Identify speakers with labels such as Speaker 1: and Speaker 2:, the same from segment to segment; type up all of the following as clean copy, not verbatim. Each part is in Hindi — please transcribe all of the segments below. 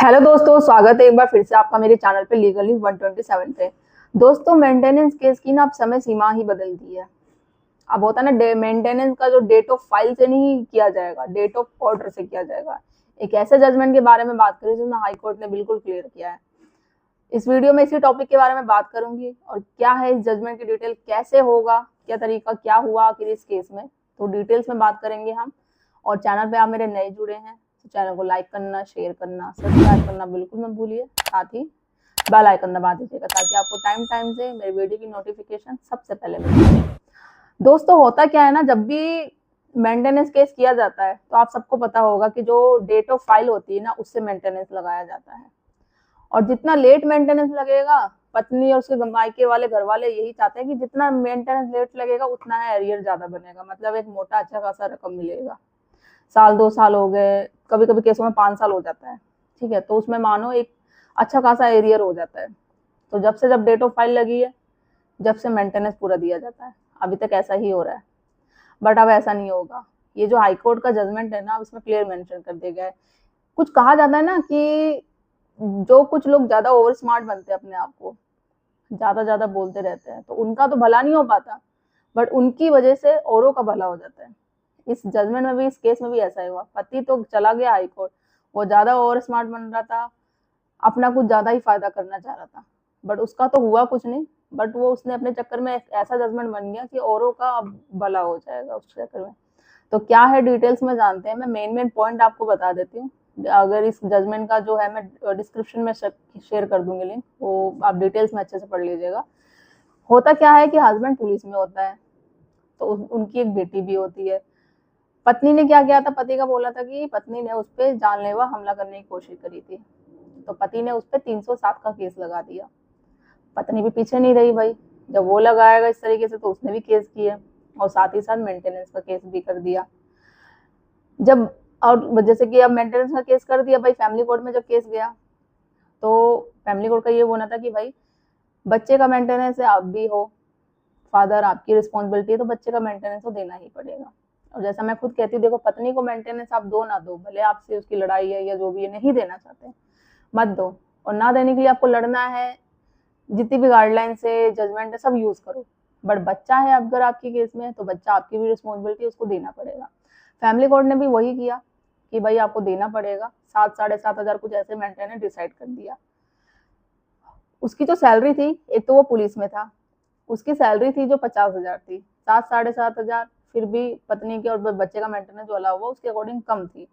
Speaker 1: हेलो दोस्तों, स्वागत है एक बार फिर से आपका मेरे चैनल पे लीगल न्यूज 127 पे। दोस्तों, मेंटेनेंस केस की ना अब समय सीमा ही बदल दी है। अब होता है ना, मेंटेनेंस का जो डेट ऑफ फाइल से नहीं किया जाएगा, डेट ऑफ ऑर्डर से किया जाएगा। एक ऐसे जजमेंट के बारे में बात करें जिसमें हाई कोर्ट ने बिल्कुल क्लियर किया है। इस वीडियो में इसी टॉपिक के बारे में बात करूंगी और क्या है इस जजमेंट की डिटेल, कैसे होगा, क्या तरीका, क्या हुआ आखिर इस केस में, तो डिटेल्स में बात करेंगे हम। और चैनल पे आप मेरे नए जुड़े हैं तो चैनल को लाइक करना, शेयर करना, सब्सक्राइब करना बिल्कुल मत भूलिए। साथ ही बेल आइकन दबा दीजिएगा ताकि आपको टाइम टाइम से मेरे वीडियो की नोटिफिकेशन सबसे पहले मिले। दोस्तों, होता क्या है ना, जब भी मेंटेनेंस केस किया जाता है तो आप सबको पता होगा कि जो डेट ऑफ फाइल होती है ना, उससे मेंटेनेंस लगाया जाता है। और जितना लेट मेंटेनेंस लगेगा, पत्नी और उसके मायके वाले घर वाले यही चाहते हैं कि जितना मेंटेनेंस लेट लगेगा उतना है एरियर ज्यादा बनेगा, मतलब एक मोटा अच्छा खासा रकम मिलेगा। साल 2 साल हो गए, कभी कभी केसों में 5 साल हो जाता है। ठीक है, तो उसमें मानो एक अच्छा खासा एरियर हो जाता है। तो जब डेट ऑफ फाइल लगी है, जब से मेंटेनेंस पूरा दिया जाता है। अभी तक ऐसा ही हो रहा है, बट अब ऐसा नहीं होगा। ये जो हाईकोर्ट का जजमेंट है ना, इसमें क्लियर मेंशन कर दिया गया है। कुछ कहा जाता है ना कि जो कुछ लोग ज्यादा ओवर स्मार्ट बनते हैं, अपने आप को ज्यादा ज्यादा बोलते रहते हैं, तो उनका तो भला नहीं हो पाता, बट उनकी वजह से औरों का भला हो जाता है। इस जजमेंट में भी, इस केस में भी ऐसा ही हुआ। पति तो चला गया हाई कोर्ट, वो ज्यादा ओवर स्मार्ट बन रहा था, अपना कुछ ज्यादा ही फायदा करना चाह रहा था, बट उसका तो हुआ कुछ नहीं। बट वो उसने अपने चक्कर में एक ऐसा जजमेंट बन गया कि औरों का अब भला हो जाएगा उस चक्कर में। तो क्या है डिटेल्स में जानते हैं। मैं मेन पॉइंट आपको बता देती हूँ। अगर इस जजमेंट का जो है, मैं डिस्क्रिप्शन में शेयर कर दूंगी लिंक, वो आप डिटेल्स में अच्छे से पढ़ लीजिएगा। होता क्या है कि हस्बैंड पुलिस में होता है, तो उनकी एक बेटी भी होती है। पत्नी ने क्या किया था, पति का बोला था कि पत्नी ने उस पर जानलेवा हमला करने की कोशिश करी थी, तो पति ने उस पर 307 का केस लगा दिया। पत्नी भी पीछे नहीं रही भाई, जब वो लगाएगा इस तरीके से तो उसने भी केस किया, और साथ ही साथ मेंटेनेंस का केस भी कर दिया। जब और जैसे कि अब मेंटेनेंस का केस कर दिया भाई, फैमिली कोर्ट में जब केस गया तो फैमिली कोर्ट का ये बोलना था कि भाई बच्चे का मेंटेनेंस है, आप भी हो फादर, आपकी रिस्पॉन्सिबिलिटी है, तो बच्चे का मेंटेनेंस तो देना ही पड़ेगा। और जैसा मैं खुद कहती हूँ, देखो पत्नी को मेंटेनेंस आप दो ना दो, भले आपसे उसकी लड़ाई है या जो भी है, नहीं देना चाहते मत दो। और ना देने के लिए आपको लड़ना है, जितनी भी गाइडलाइन है, जजमेंट है, सब यूज करो। बट बच्चा है अगर आपके केस में, तो बच्चा आपकी भी रिस्पॉन्सिबिलिटी, उसको देना पड़ेगा। फैमिली कोर्ट ने भी वही किया कि भाई आपको देना पड़ेगा। 7-7.5 हजार कुछ ऐसे मेंटेनेंस डिसाइड कर दिया। उसकी जो सैलरी थी, एक तो वो पुलिस में था, उसकी सैलरी थी जो 50 हजार थी, 7-7.5 हजार फिर भी पत्नी के और बच्चे का मेंटेनेंस जो अलावा हुआ उसके अकॉर्डिंग कम थी।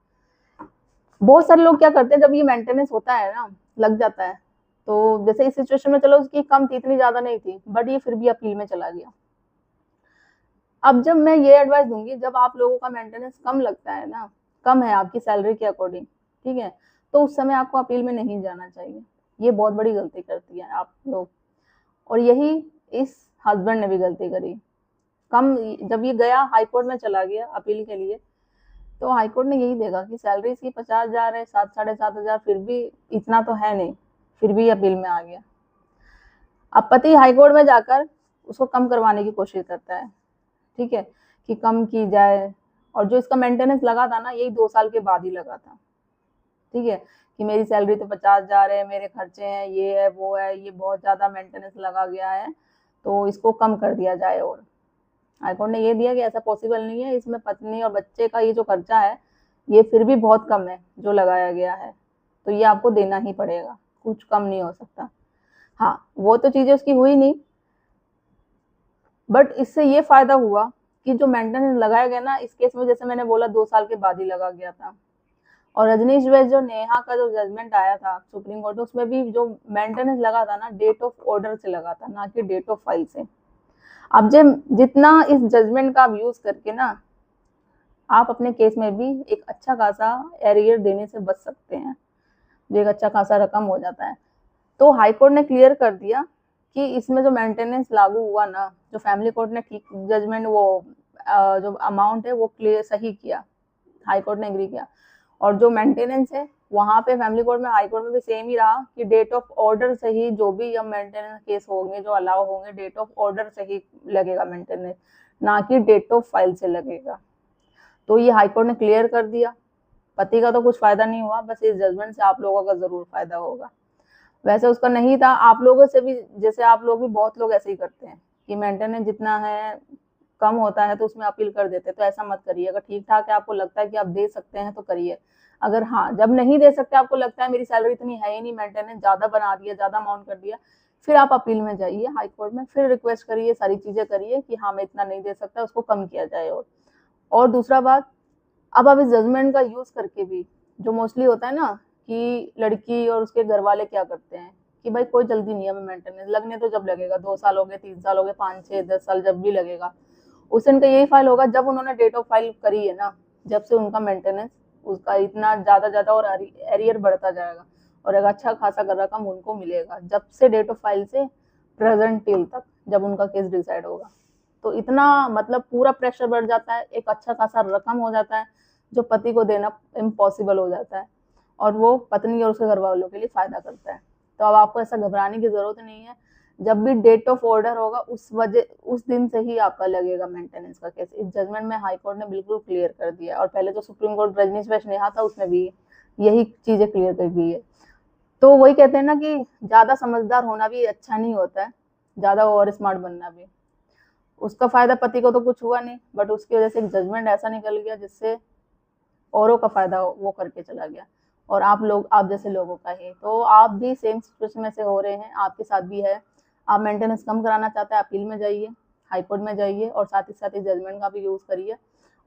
Speaker 1: बहुत सारे लोग क्या करते हैं, जब ये मेंटेनेंस होता है ना, लग जाता है, तो जैसे इस सिचुएशन में चलो उसकी कम थी, इतनी ज्यादा नहीं थी, बट ये फिर भी अपील में चला गया। अब जब मैं ये एडवाइस दूंगी, जब आप लोगों का मेंटेनेंस कम लगता है ना, कम है आपकी सैलरी के अकॉर्डिंग, ठीक है, तो उस समय आपको अपील में नहीं जाना चाहिए। ये बहुत बड़ी गलती करती है आप लोग, और यही इस हस्बैंड ने भी गलती करी। कम, जब ये गया हाई कोर्ट में चला गया अपील के लिए, तो हाई कोर्ट ने यही देखा कि सैलरी इसकी 50 हजार है, 7-7.5 हजार फिर भी इतना तो है नहीं, फिर भी अपील में आ गया। अब पति हाई कोर्ट में जाकर उसको कम करवाने की कोशिश करता है, ठीक है, कि कम की जाए। और जो इसका मेंटेनेंस लगा था ना, यही 2 साल के बाद ही लगा था, ठीक है, कि मेरी सैलरी तो 50 हजार है, मेरे खर्चे हैं, ये है वो है, ये बहुत ज्यादा मेंटेनेंस लगा गया है, तो इसको कम कर दिया जाए। और हाईकोर्ट ने ये दिया कि ऐसा पॉसिबल नहीं है, इसमें पत्नी और बच्चे का ये जो खर्चा है, ये फिर भी बहुत कम है जो लगाया गया है, तो ये आपको देना ही पड़ेगा, कुछ कम नहीं हो सकता। हाँ, वो तो चीजें उसकी हुई नहीं, बट इससे ये फायदा हुआ कि जो मेंटेनेंस लगाया गया ना, इस केस में जैसे मैंने बोला 2 साल के बाद ही लगा गया था। और रजनीश वैस जो नेहा का जो जजमेंट आया था सुप्रीम कोर्ट, उसमें भी जो मेंटेनेंस लगा था ना, डेट ऑफ ऑर्डर से लगा था, ना कि डेट ऑफ फाइल से। अब जब जितना इस जजमेंट का आप यूज करके ना, आप अपने केस में भी एक अच्छा खासा एरियर देने से बच सकते हैं, जो एक अच्छा खासा रकम हो जाता है। तो हाई कोर्ट ने क्लियर कर दिया कि इसमें जो मेंटेनेंस लागू हुआ ना, जो फैमिली कोर्ट ने ठीक जजमेंट, वो जो अमाउंट है वो क्लियर सही किया, हाई कोर्ट ने एग्री किया। और जो मेंटेनेंस है वहां पे फैमिली कोर्ट में, हाई कोर्ट में भी सेम ही रहा कि डेट ऑफ ऑर्डर से ही जो भी अब मेंटेनेंस केस होंगे जो अलाउ होंगे, डेट ऑफ ऑर्डर से ही लगेगा मेंटेनेंस, ना कि डेट ऑफ फाइल से लगेगा। तो ये हाई कोर्ट ने क्लियर कर दिया। पति का तो कुछ फायदा नहीं हुआ, बस इस जजमेंट से आप लोगों का जरूर फायदा होगा। वैसे उसका नहीं था, आप लोगों से भी, जैसे आप लोग भी बहुत लोग ऐसे ही करते हैं कि मेंटेनेंस जितना है कम होता है तो उसमें अपील कर देते हैं। तो ऐसा मत करिए। अगर ठीक ठाक है, आपको लगता है कि आप दे सकते हैं तो करिए। अगर हाँ, जब नहीं दे सकते, आपको लगता है मेरी सैलरी इतनी है ही नहीं, मेंटेनेंस ज्यादा बना दिया, ज्यादा अमाउंट कर दिया, फिर आप अपील में जाइए हाई कोर्ट में, फिर रिक्वेस्ट करिए, सारी चीजें करिए कि हाँ मैं इतना नहीं दे सकता, उसको कम किया जाए। और दूसरा बात, अब आप इस जजमेंट का यूज करके भी, जो मोस्टली होता है ना कि लड़की और उसके घर वाले क्या करते हैं कि भाई कोई जल्दी नहीं है हमें मेंटेनेंस, लगने तो जब लगेगा, 2 साल हो गए, 3 साल हो गए, 5, 6, 10 साल, जब भी लगेगा उस दिन का यही फाइल होगा जब उन्होंने डेट ऑफ फाइल करी है ना, जब से उनका मेंटेनेंस उसका इतना ज्यादा ज्यादा और एरियर बढ़ता जाएगा और एक अच्छा खासा रकम उनको मिलेगा जब से डेट ऑफ फाइल से प्रेजेंट टिल तक, जब उनका केस डिसाइड होगा। तो इतना मतलब पूरा प्रेशर बढ़ जाता है, एक अच्छा खासा रकम हो जाता है जो पति को देना इम्पॉसिबल हो जाता है, और वो पत्नी और उसके घर वालों के लिए फायदा करता है। तो अब आपको ऐसा घबराने की जरूरत नहीं है। जब भी डेट ऑफ ऑर्डर होगा उस दिन से ही आपका लगेगा मेंटेनेंस का केस। इस जजमेंट में हाई कोर्ट ने बिल्कुल क्लियर कर दिया, और पहले जो सुप्रीम कोर्ट रजनीश वैष्णव था उसमें भी यही चीजें क्लियर कर गई है। तो वही कहते हैं ना कि ज्यादा समझदार होना भी अच्छा नहीं होता है, ज्यादा ओवर स्मार्ट बनना भी। उसका फायदा पति को तो कुछ हुआ नहीं, बट उसकी वजह से एक जजमेंट ऐसा निकल गया जिससे औरों का फायदा वो करके चला गया, और आप जैसे लोगों का ही। तो आप भी सेम सिचुएशन में से हो रहे हैं, आपके साथ भी है। आप मेंटेनेंस कम कराना चाहते हैं, अपील में जाइए, हाई कोर्ट में जाइए, और साथ ही साथ इस जजमेंट का भी यूज करिए,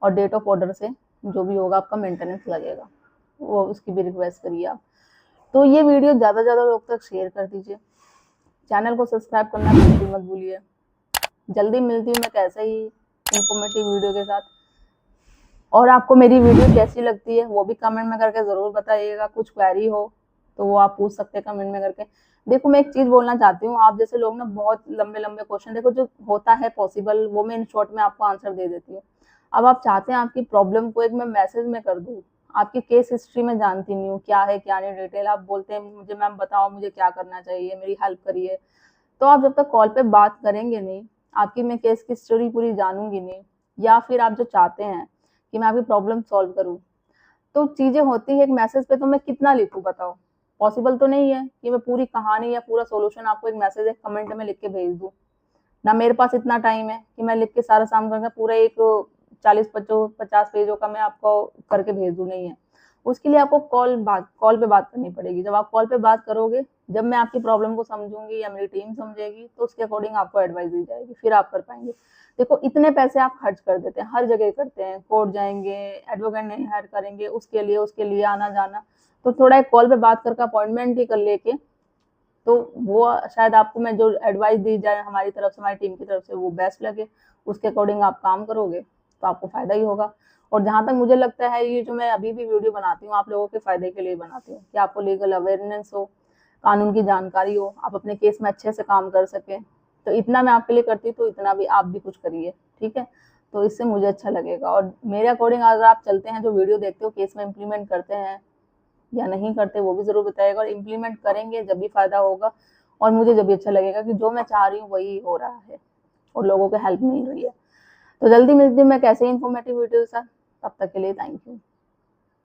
Speaker 1: और डेट ऑफ ऑर्डर से जो भी होगा आपका मेंटेनेंस लगेगा, वो उसकी भी रिक्वेस्ट करिए आप। तो ये वीडियो ज़्यादा से ज़्यादा लोग तक शेयर कर दीजिए, चैनल को सब्सक्राइब करना बिल्कुल मत भूलिए। जल्दी मिलती हूँ मैं कैसे ही इंफॉर्मेटिव वीडियो के साथ। और आपको मेरी वीडियो कैसी लगती है वो भी कमेंट में करके ज़रूर बताइएगा। कुछ क्वेरी हो तो वो आप पूछ सकते हैं कमेंट में करके। देखो, मैं एक चीज़ बोलना चाहती हूँ, आप जैसे लोग ना बहुत लंबे लंबे क्वेश्चन, देखो जो होता है पॉसिबल वो मैं इन शॉर्ट में आपको आंसर दे देती हूँ। अब आप चाहते हैं आपकी प्रॉब्लम को एक मैं मैसेज में कर दूँ, आपकी केस हिस्ट्री में जानती नहीं हूँ क्या है क्या नहीं डिटेल, आप बोलते हैं मुझे मैम बताओ मुझे क्या करना चाहिए, मेरी हेल्प करिए। तो आप जब तक कॉल पे बात करेंगे नहीं, आपकी मैं केस की स्टोरी पूरी जानूंगी नहीं, या फिर आप जो चाहते हैं कि मैं आपकी प्रॉब्लम सॉल्व करूं, तो चीजें होती है एक मैसेज पे, तो मैं कितना लिखूं बताओ। पॉसिबल तो नहीं है कि मैं पूरी कहानी या पूरा सॉल्यूशन आपको एक मैसेज एक कमेंट में लिख के भेज दूं। ना मेरे पास इतना टाइम है कि मैं लिख के सारा काम करके पूरा एक 40-50 पेजों का मैं आपको करके भेज दूं, नहीं है। उसके लिए आपको कॉल पे बात करनी पड़ेगी। जब आप कॉल पे बात करोगे, जब मैं आपकी प्रॉब्लम को समझूंगी या मेरी टीम समझेगी, तो उसके अकॉर्डिंग आपको एडवाइस दी जाएगी, फिर आप कर पाएंगे। देखो, इतने पैसे आप खर्च कर देते हैं, हर जगह करते हैं, कोर्ट जाएंगे, एडवोकेट नहीं हायर करेंगे, उसके लिए आना जाना, तो थोड़ा एक कॉल पे बात करके अपॉइंटमेंट ही कर लेके, तो वो शायद आपको मैं जो एडवाइस दी जाए हमारी तरफ से, हमारी टीम की तरफ से, वो बेस्ट लगे। उसके अकॉर्डिंग आप काम करोगे तो आपको फायदा ही होगा। और जहां तक मुझे लगता है, ये जो मैं अभी भी वीडियो बनाती हूँ आप लोगों के फायदे के लिए बनाती हूँ, कि आपको लीगल अवेयरनेस हो, कानून की जानकारी हो, आप अपने केस में अच्छे से काम कर सकें। तो इतना मैं आपके लिए करती हूँ, तो इतना भी आप भी कुछ करिए, ठीक है। तो इससे मुझे अच्छा लगेगा, और मेरे अकॉर्डिंग अगर आप चलते हैं, जो वीडियो देखते हो केस में इम्प्लीमेंट करते हैं या नहीं करते, वो भी जरूर बताइएगा। और इम्प्लीमेंट करेंगे जब भी फायदा होगा, और मुझे जब भी अच्छा लगेगा कि जो मैं चाह रही हूँ वही हो रहा है और लोगों को हेल्प मिल रही है। तो जल्दी मिलती हूँ मैं कैसे इन्फॉर्मेटिव वीडियो के साथ। तब तक के लिए थैंक यू।